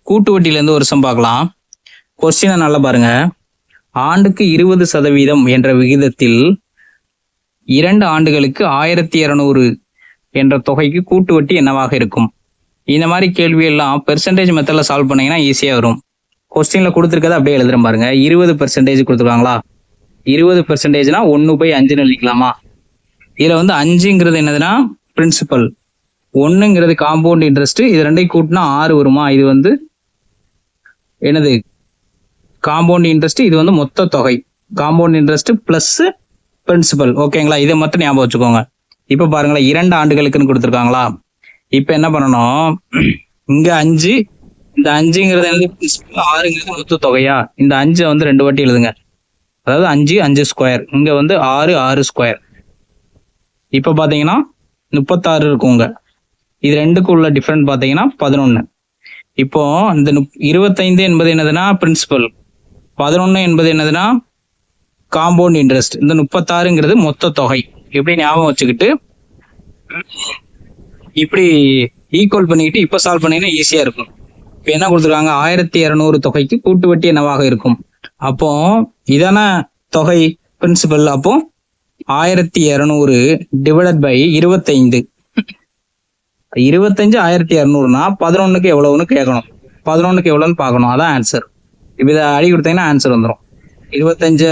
கூட்டு வட்டியிலேருந்து ஒரு சம் பார்க்கலாம். கொஸ்டினை நல்லா பாருங்க. ஆண்டுக்கு 20% என்ற விகிதத்தில் 2 ஆண்டுகளுக்கு 1200 என்ற தொகைக்கு கூட்டு வட்டி என்னவாக இருக்கும்? இந்த மாதிரி கேள்வி எல்லாம் பெர்சன்டேஜ் மெத்தட்ல சால்வ் பண்ணீங்கன்னா ஈஸியா வரும். கொஸ்டின்ல கொடுத்துருக்கதை அப்படியே எழுதுறேன் பாருங்க. 20% கொடுத்துருக்காங்களா? 20%னா 1/5 எழுதிக்கலாமா? இதுல வந்து 5ங்கிறது என்னதுன்னா பிரின்சிபல், 1ங்கிறது காம்பவுண்ட் இன்ட்ரெஸ்ட். இது ரெண்டையும் கூட்டினா 6 வருமா? இது வந்து என்னது? Compound interest. இது வந்து மொத்த தொகை. Compound interest plus principal. ஓகேங்களா? இதை மட்டும் ஞாபகம் வச்சுக்கோங்க. இப்ப பாருங்களேன், 2 ஆண்டுகளுக்குன்னு கொடுத்துருக்காங்களா? இப்ப என்ன பண்ணணும்? இங்க 5, இந்த 5ங்கிறது என்னது? பிரின்சிபல், 6ங்கிறது மொத்த தொகையா? இந்த 5 வந்து 2 வாட்டி எழுதுங்க. அதாவது 5 ஸ்கொயர், இங்க வந்து 6 ஸ்கொயர். இப்ப பாத்தீங்கன்னா 36 இருக்குங்க. இது ரெண்டுக்கு உள்ள டிஃபரன்ஸ் பாத்தீங்கன்னா 11. இப்போ இந்த 25 என்பது என்னதுன்னா பிரின்சிபல், 11 என்பது என்னதுன்னா காம்பவுண்ட் இன்ட்ரெஸ்ட். இந்த 36ங்கிறது மொத்த தொகை. எப்படி ஞாபகம் வச்சுக்கிட்டு இப்படி ஈக்குவல் பண்ணிட்டு இப்ப சால்வ் பண்ணீங்கன்னா ஈஸியா இருக்கும். இப்ப என்ன கொடுத்துருக்காங்க? 1200 தொகைக்கு கூட்டு வட்டி என்னவாக இருக்கும்? அப்போ இதான தொகை பிரின்சிபல். அப்போ 1200 டிவைடட் பை 25. 25 1200னா 11க்கு எவ்வளவுன்னு கேட்கணும். 11க்கு எவ்வளவுன்னு பார்க்கணும். அதான் ஆன்சர். இப்ப இதை அடி கொடுத்தீங்கன்னா ஆன்சர் வந்துடும். 25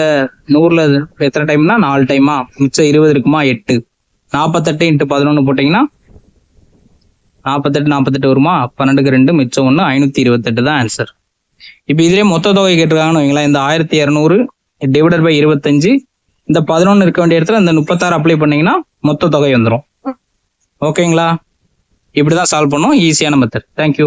100ல எத்தனை டைம்னா 4 டைமா? மிச்சம் 20 இருக்குமா? 8. 48 × 11 போட்டீங்கன்னா 48 வருமா? 12க்கு 2 மிச்சம் 1, 528 தான் ஆன்சர். இப்ப இதுலயே மொத்த தொகை கேட்டிருக்காங்கன்னு வைங்களேன். இந்த 1200 டிவைடட் பை 25, இந்த 11 இருக்க வேண்டிய இடத்துல இந்த 36 அப்ளை பண்ணீங்கன்னா மொத்த தொகை வந்துடும். ஓகேங்களா? இப்படிதான் சால்வ் பண்ணும். ஈஸியான மெத்தட். தேங்க்யூ.